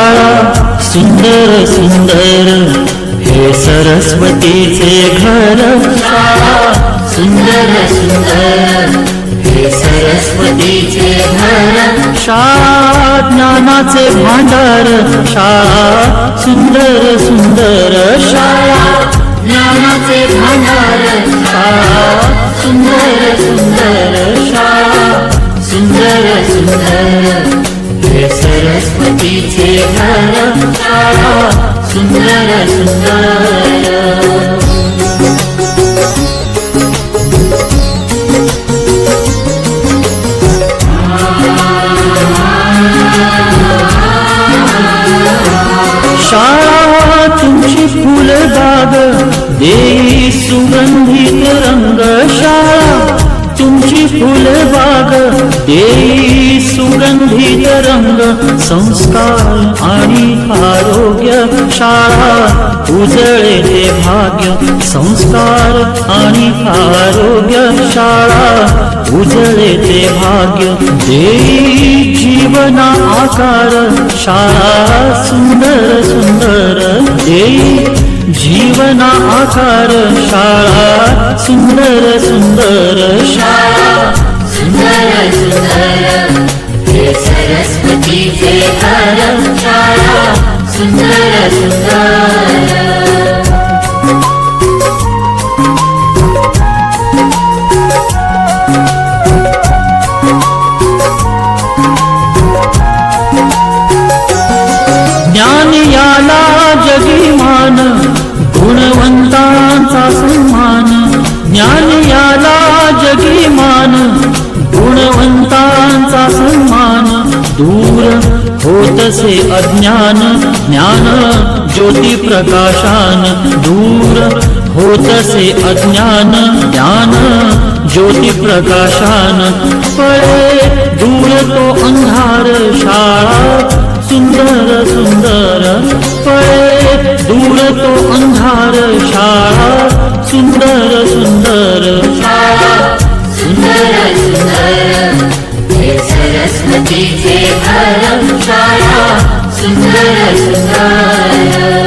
शाळा सुंदर सुंदर हे सरस्वतीचे घर शाळा सुंदर सुंदर हे सरस्वतीचे घर शाळा ज्ञानाचे भांडार शाळा सुंदर सुंदर शाळा ज्ञानाचे भांडार शाळा सुंदर सुंदर शाळा सुंदर सुंदर हे सरस्वतीचे घर शाळा सुंदर सुंदर शाळा तुमची फुलबाग देई सुगंधित रंग शाळा तुमची फुलबाग देई सुगंधित रंग संस्कार आणि आरोग्य शाळा उजळे ते भाग्य संस्कार आणि आरोग्य शाळा उजळे ते भाग्य देई जीवना आकार शाळा सुंदर सुंदर देई जीवना आकार शाळा सुंदर सुंदर शाळा सुंदर सुंदर हे सरस्वतीचे घर शाळा सुंदर सुंदर ज्ञान याला जगीमान गुणवंतांचा सन्मान ज्ञान याला जगीमान गुणवंतांचा सन्मान दूर होतसे अज्ञान ज्ञान ज्योती प्रकाशान दूर होतसे अज्ञान ज्ञान ज्योती प्रकाशान पळे दूर तो अंधार शाळा सुंदर सुंदर पळे दूर तो अंधार शाळा सुंदर सुंदर शाळा सुंदर सुंदर हे सरस्वतीचे घर शाळा सुंदर सुंदर